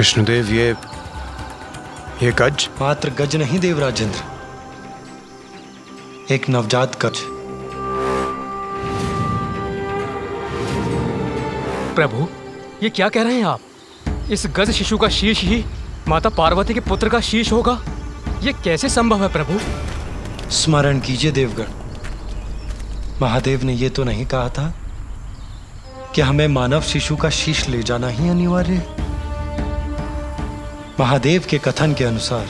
विष्णुदेव, ये गज? मात्र गज नहीं देवराजेंद्र, एक नवजात गज। प्रभु, ये क्या कह रहे हैं आप? इस गज शिशु का शीश ही माता पार्वती के पुत्र का शीश होगा? ये कैसे संभव है प्रभु? स्मरण कीजिए देवगण, महादेव ने ये तो नहीं कहा था कि हमें मानव शिशु का शीश ले जाना ही अनिवार्य है। महादेव के कथन के अनुसार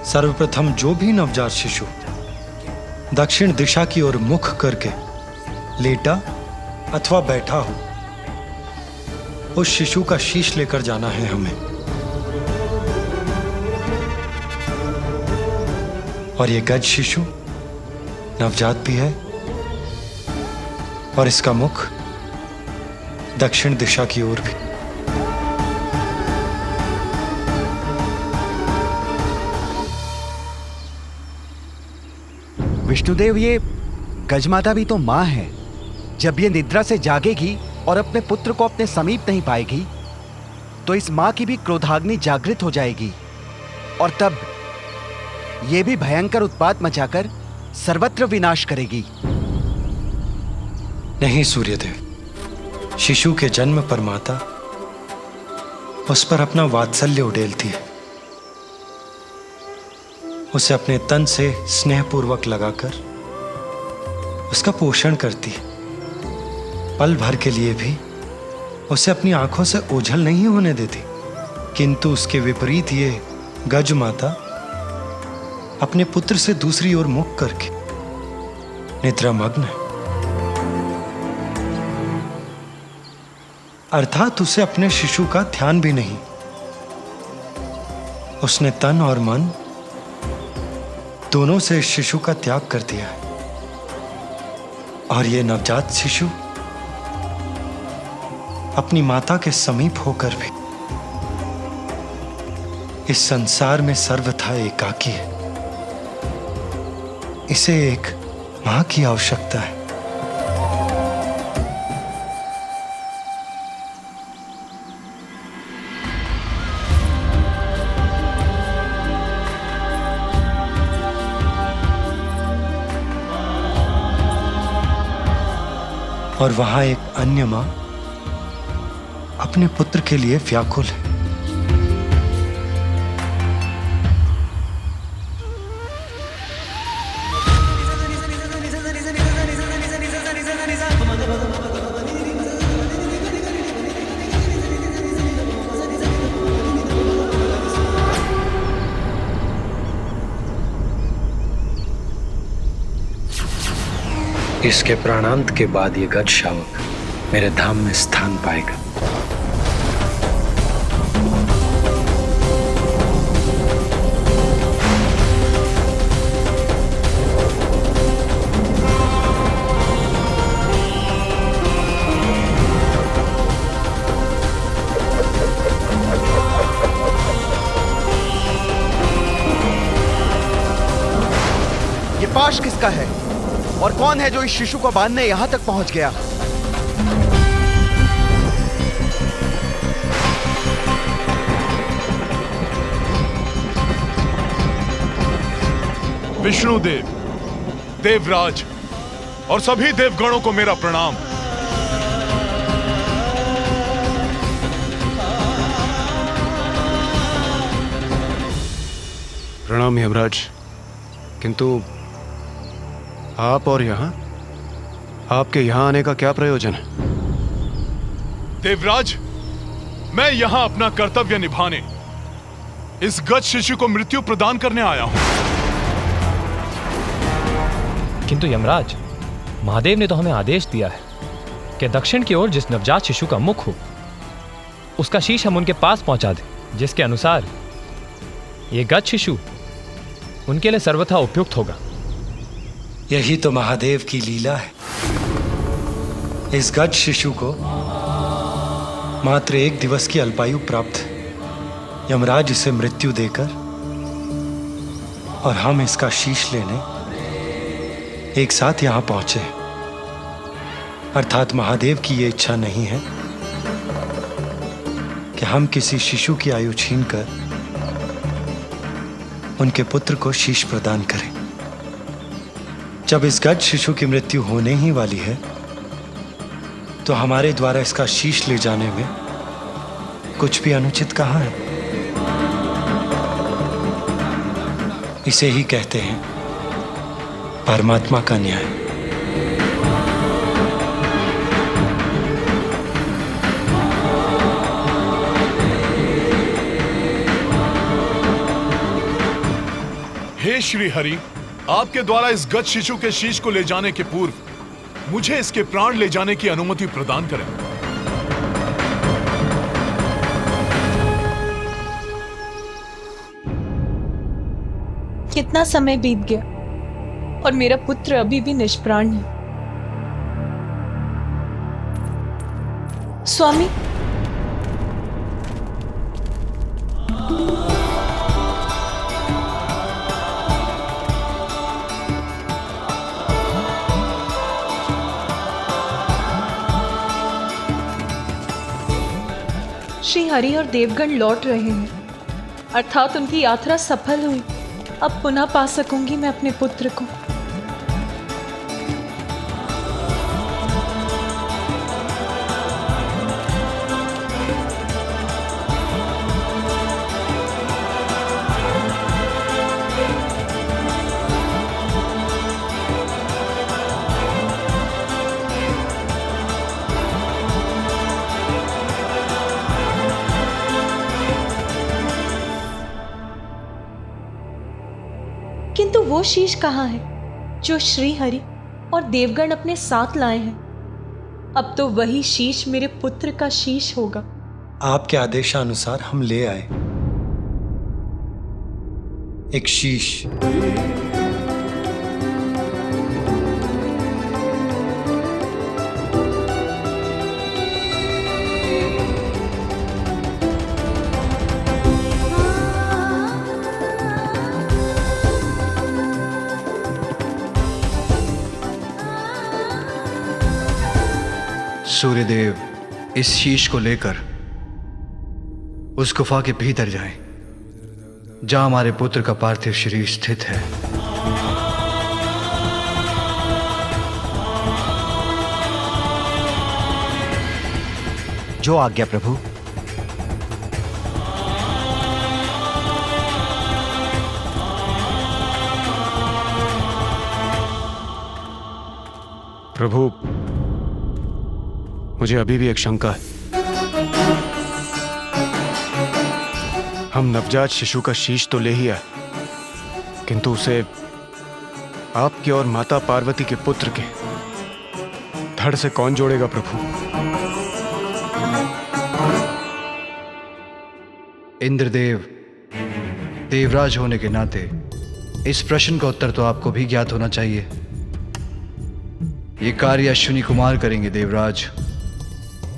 सर्वप्रथम जो भी नवजात शिशु दक्षिण दिशा की ओर मुख करके लेटा अथवा बैठा हो, उस शिशु का शीश लेकर जाना है हमें। और ये गज शिशु नवजात भी है और इसका मुख दक्षिण दिशा की ओर भी। विष्णुदेव, ये गजमाता भी तो मां है। जब ये निद्रा से जागेगी और अपने पुत्र को अपने समीप नहीं पाएगी तो इस मां की भी क्रोधाग्नि जागृत हो जाएगी और तब ये भी भयंकर उत्पात मचाकर सर्वत्र विनाश करेगी। नहीं सूर्यदेव, शिशु के जन्म पर माता उस पर अपना वात्सल्य उड़ेलती है, उसे अपने तन से स्नेहपूर्वक लगाकर उसका पोषण करती है। पल भर के लिए भी उसे अपनी आंखों से ओझल नहीं होने देती। किंतु उसके विपरीत ये गज माता अपने पुत्र से दूसरी ओर मुख करके निद्रामग्न है, अर्थात उसे अपने शिशु का ध्यान भी नहीं। उसने तन और मन दोनों से शिशु का त्याग कर दिया है। और ये नवजात शिशु अपनी माता के समीप होकर भी इस संसार में सर्वथा एकाकी है। इसे एक मां की आवश्यकता है। और वहां एक अन्य मां अपने पुत्र के लिए व्याकुल है। इसके प्राणांत के बाद ये गज शावक मेरे धाम में स्थान पाएगा। ये पाश किसका है और कौन है जो इस शिशु को बांधने यहां तक पहुंच गया? विष्णुदेव, देवराज और सभी देवगणों को मेरा प्रणाम। प्रणाम यमराज। किंतु आप और यहां, आपके यहां आने का क्या प्रयोजन है? देवराज, मैं यहां अपना कर्तव्य निभाने, इस गज शिशु को मृत्यु प्रदान करने आया हूं। किंतु यमराज, महादेव ने तो हमें आदेश दिया है कि दक्षिण की ओर जिस नवजात शिशु का मुख हो उसका शीश हम उनके पास पहुंचा दें, जिसके अनुसार ये गज शिशु उनके लिए सर्वथा उपयुक्त होगा। यही तो महादेव की लीला है। इस गज शिशु को मात्र 1 दिवस की अल्पायु प्राप्त है। यमराज इसे मृत्यु देकर और हम इसका शीश लेने एक साथ यहां पहुंचे। अर्थात महादेव की यह इच्छा नहीं है कि हम किसी शिशु की आयु छीनकर उनके पुत्र को शीश प्रदान करें। जब इस गज शिशु की मृत्यु होने ही वाली है, तो हमारे द्वारा इसका शीश ले जाने में कुछ भी अनुचित कहाँ है? इसे ही कहते हैं परमात्मा का न्याय। हे श्री हरि, आपके द्वारा इस गज शिशु के शीश को ले जाने के पूर्व मुझे इसके प्राण ले जाने की अनुमति प्रदान करें। कितना समय बीत गया और मेरा पुत्र अभी भी निष्प्राण है। स्वामी, श्री हरि और देवगण लौट रहे हैं, अर्थात उनकी यात्रा सफल हुई। अब पुनः पा सकूंगी मैं अपने पुत्र को। किंतु वो शीश कहाँ है जो श्री हरि और देवगण अपने साथ लाए हैं? अब तो वही शीश मेरे पुत्र का शीश होगा। आपके आदेशानुसार हम ले आए एक शीश। सूर्यदेव इस शीश को लेकर उस गुफा के भीतर जाएं, जहां हमारे पुत्र का पार्थिव शरीर स्थित है। जो आज्ञा प्रभु। प्रभु, मुझे अभी भी एक शंका है। हम नवजात शिशु का शीश तो ले ही आए, किंतु उसे आपके और माता पार्वती के पुत्र के धड़ से कौन जोड़ेगा प्रभु? इंद्रदेव देवराज होने के नाते इस प्रश्न का उत्तर तो आपको भी ज्ञात होना चाहिए। ये कार्य अश्विनी कुमार करेंगे देवराज।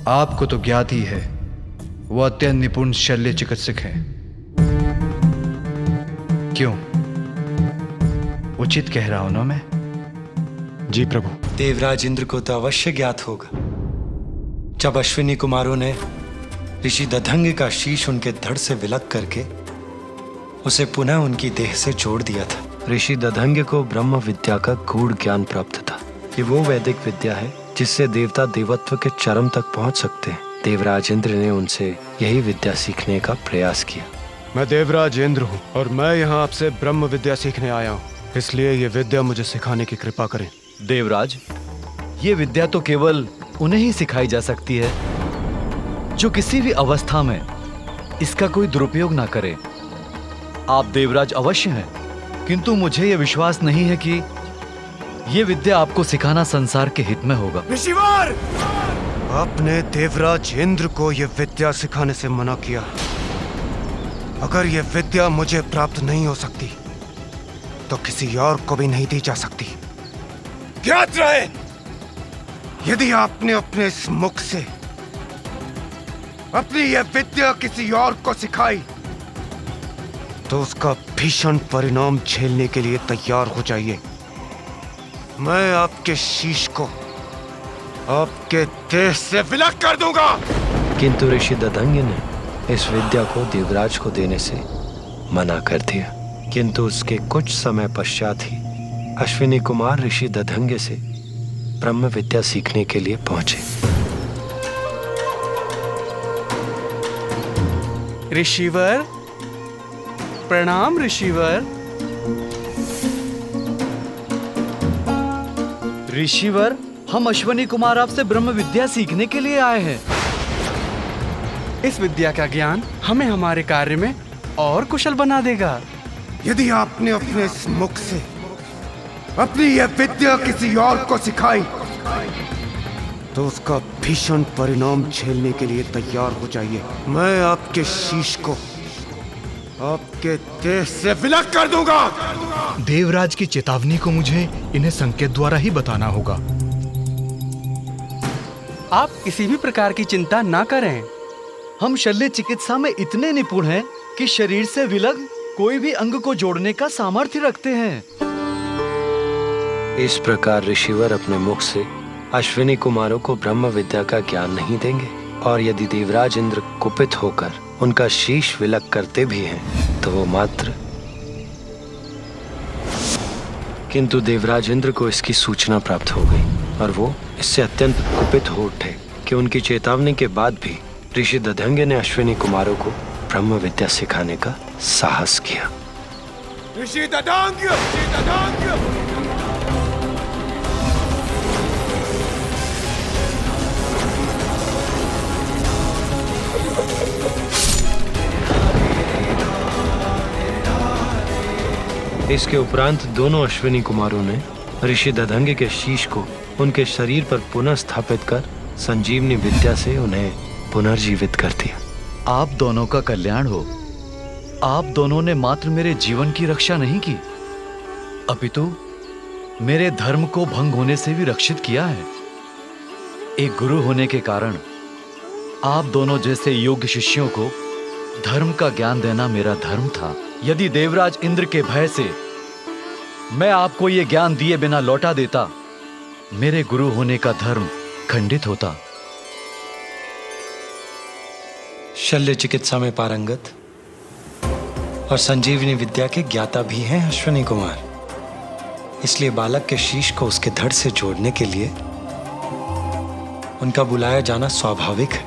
आपको तो ज्ञात ही है, वो अत्यंत निपुण शल्य चिकित्सक हैं। क्यों, उचित कह रहा हूं ना मैं? जी प्रभु। देवराज इंद्र को तो अवश्य ज्ञात होगा, जब अश्विनी कुमारों ने ऋषि दधंग का शीश उनके धड़ से विलग करके उसे पुनः उनकी देह से जोड़ दिया था। ऋषि दधंग को ब्रह्म विद्या का गूढ़ ज्ञान प्राप्त था। ये वो वैदिक विद्या है जिससे देवता देवत्व के चरम तक पहुंच सकते हैं। देवराज इंद्र ने उनसे यही विद्या सीखने का प्रयास किया। मैं देवराज इंद्र हूं और मैं यहाँ आपसे ब्रह्म विद्या सीखने आया हूँ, इसलिए ये विद्या मुझे सिखाने की कृपा करें। देवराज, ये विद्या तो केवल उन्हें ही सिखाई जा सकती है जो किसी भी अवस्था में इसका कोई दुरुपयोग ना करे। आप देवराज अवश्य हैं, किंतु मुझे यह विश्वास नहीं है कि ये विद्या आपको सिखाना संसार के हित में होगा। ऋषिवर! आपने देवराज इंद्र को यह विद्या सिखाने से मना किया। अगर यह विद्या मुझे प्राप्त नहीं हो सकती तो किसी और को भी नहीं दी जा सकती। ज्ञात रहे, यदि आपने अपने इस मुख से अपनी यह विद्या किसी और को सिखाई तो उसका भीषण परिणाम झेलने के लिए तैयार हो जाइए। मैं आपके शीश को आपके देह से विलग कर दूंगा। किंतु ऋषि दधंग ने इस विद्या को देवराज को देने से मना कर दिया, किंतु उसके कुछ समय पश्चात ही अश्विनी कुमार ऋषि दधंगे से ब्रह्म विद्या सीखने के लिए पहुंचे। ऋषिवर, प्रणाम ऋषिवर। ऋषिवर, हम अश्विनी कुमार आपसे ब्रह्म विद्या सीखने के लिए आए हैं। इस विद्या का ज्ञान हमें हमारे कार्य में और कुशल बना देगा। यदि आपने अपने इस मुख से अपनी यह विद्या किसी और को सिखाई तो उसका भीषण परिणाम झेलने के लिए तैयार हो जाइए। मैं आपके शीश को आपके देह से विलग कर दूंगा। देवराज की चेतावनी को मुझे इन्हें संकेत द्वारा ही बताना होगा। आप किसी भी प्रकार की चिंता ना करें। हम शल्य चिकित्सा में इतने निपुण हैं कि शरीर से विलग कोई भी अंग को जोड़ने का सामर्थ्य रखते हैं। इस प्रकार ऋषिवर अपने मुख से अश्विनी कुमारों को ब्रह्म विद्या का ज्ञान नहीं देंगे, और यदि देवराज इंद्र कुपित होकर उनका शीश विलग करते भी हैं तो वो मात्र। किंतु देवराज इंद्र को इसकी सूचना प्राप्त हो गई और वो इससे अत्यंत कुपित हो उठे कि उनकी चेतावनी के बाद भी ऋषि दधंगे ने अश्विनी कुमारों को ब्रह्म विद्या सिखाने का साहस किया। ऋषि दधंग! ऋषि दधंग! इसके उपरांत दोनों अश्विनी कुमारों ने ऋषि दधंगे के शीश को उनके शरीर पर पुनः स्थापित कर संजीवनी विद्या से उन्हें पुनर्जीवित कर दिया। आप दोनों का कल्याण हो। आप दोनों ने मात्र मेरे जीवन की रक्षा नहीं की, अपितु मेरे धर्म को भंग होने से भी रक्षित किया है। एक गुरु होने के कारण आप दोनों जैसे योग्य शिष्यों को धर्म का ज्ञान देना मेरा धर्म था। यदि देवराज इंद्र के भय से मैं आपको ये ज्ञान दिए बिना लौटा देता, मेरे गुरु होने का धर्म खंडित होता। शल्य चिकित्सा में पारंगत और संजीवनी विद्या के ज्ञाता भी हैं अश्विनी कुमार, इसलिए बालक के शीश को उसके धड़ से जोड़ने के लिए उनका बुलाया जाना स्वाभाविक है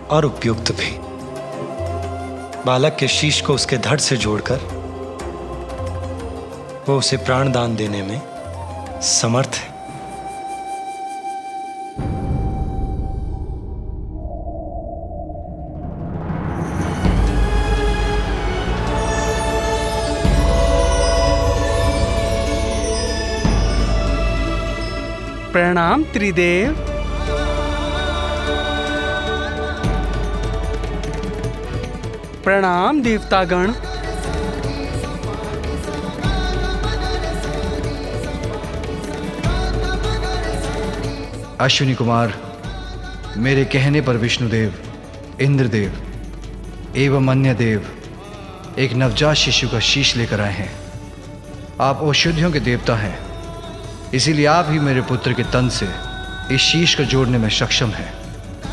और उपयुक्त भी। बालक के शीश को उसके धड़ से जोड़कर वो उसे प्राण दान देने में समर्थ है। प्रणाम त्रिदेव। प्रणाम देवतागण। अश्विनी कुमार, मेरे कहने पर विष्णुदेव, इंद्रदेव एवं अन्य देव एक नवजात शिशु का शीश लेकर आए हैं। आप औषधियों के देवता हैं, इसीलिए आप ही मेरे पुत्र के तन से इस शीश को जोड़ने में सक्षम हैं।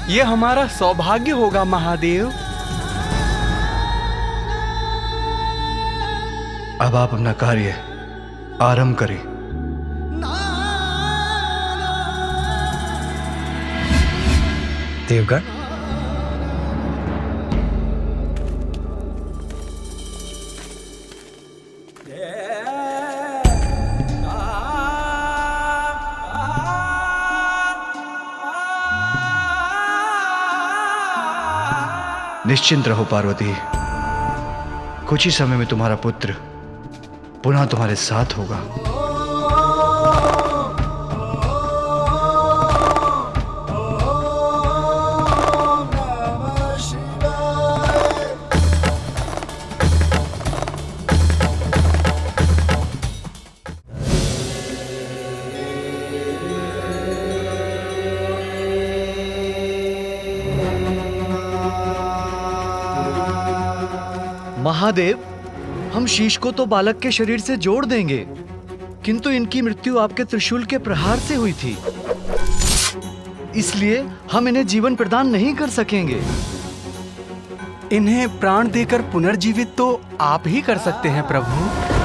यह हमारा सौभाग्य होगा महादेव। अब आप अपना कार्य आरंभ करें। देवगण, निश्चिंत रहो पार्वती, कुछ ही समय में तुम्हारा पुत्र पुनः तुम्हारे साथ होगा। महादेव, हम शीश को तो बालक के शरीर से जोड़ देंगे, किंतु इनकी मृत्यु आपके त्रिशूल के प्रहार से हुई थी, इसलिए हम इन्हें जीवन प्रदान नहीं कर सकेंगे। इन्हें प्राण देकर पुनर्जीवित तो आप ही कर सकते हैं प्रभु।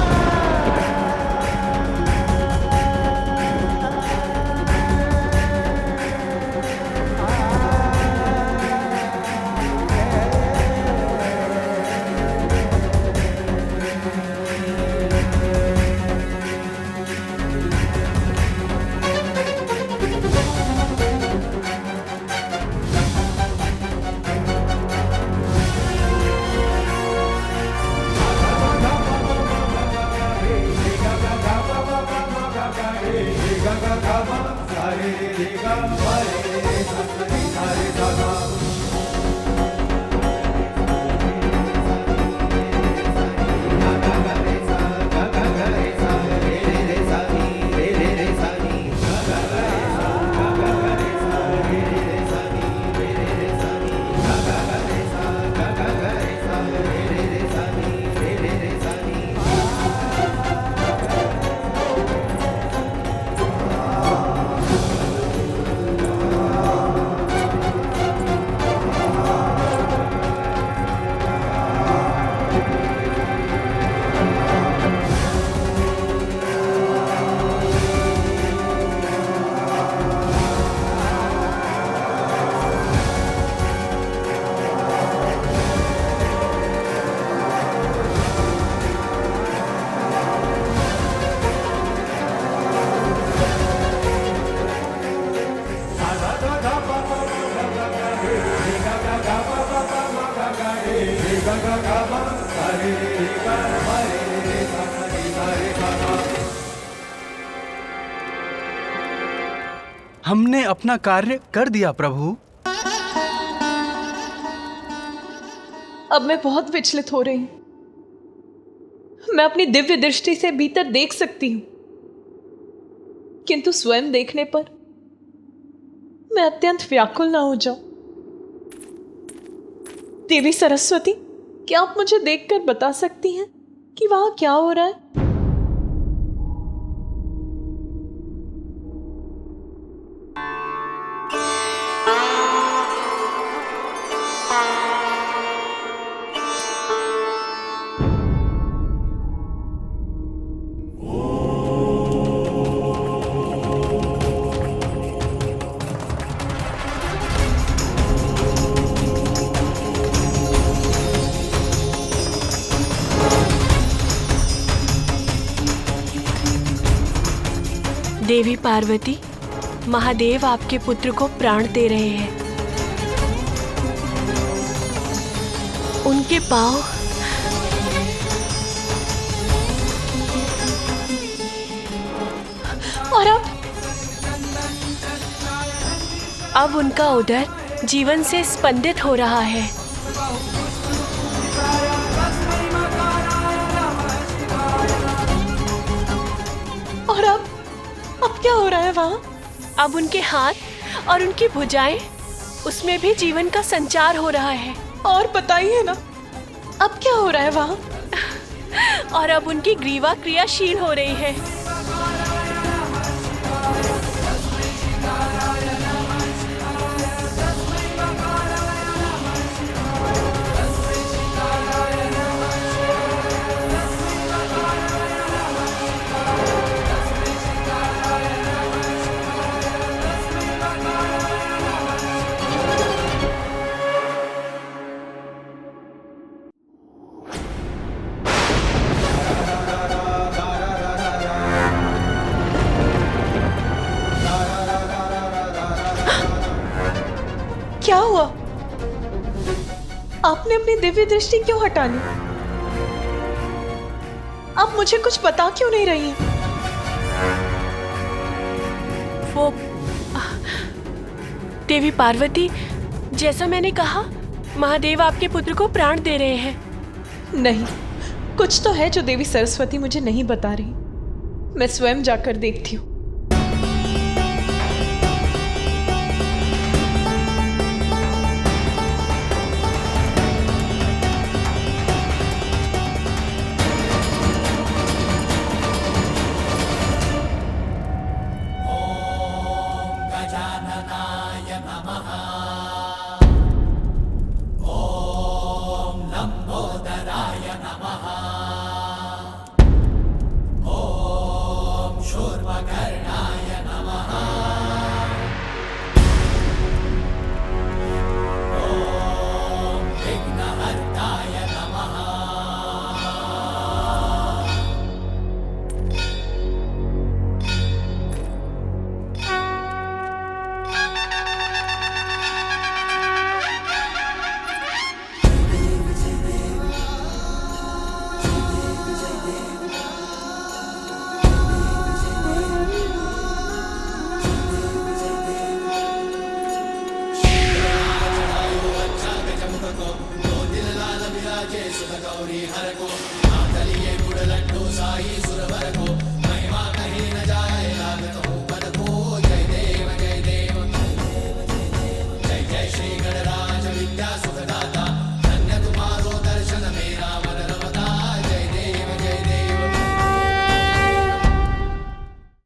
हमने अपना कार्य कर दिया प्रभु। अब मैं बहुत विचलित हो रही हूं। मैं अपनी दिव्य दृष्टि से भीतर देख सकती हूं, किंतु स्वयं देखने पर मैं अत्यंत व्याकुल ना हो जाऊं। देवी सरस्वती, क्या आप मुझे देखकर बता सकती हैं कि वहां क्या हो रहा है? देवी पार्वती, महादेव आपके पुत्र को प्राण दे रहे हैं। उनके पांव और अब उनका उदर जीवन से स्पंदित हो रहा है। और अब क्या हो रहा है वहां? अब उनके हाथ और उनकी भुजाएं, उसमें भी जीवन का संचार हो रहा है। और बताइए ना, अब क्या हो रहा है वहां? और अब उनकी ग्रीवा क्रियाशील हो रही है। क्या हुआ? आपने अपनी दिव्य दृष्टि क्यों हटा ली? आप मुझे कुछ बता क्यों नहीं रही हैं? वो देवी पार्वती, जैसा मैंने कहा, महादेव आपके पुत्र को प्राण दे रहे हैं। नहीं, कुछ तो है जो देवी सरस्वती मुझे नहीं बता रही। मैं स्वयं जाकर देखती हूँ। गौरी हर को, हाथ लिए गुड़ लड्डू साई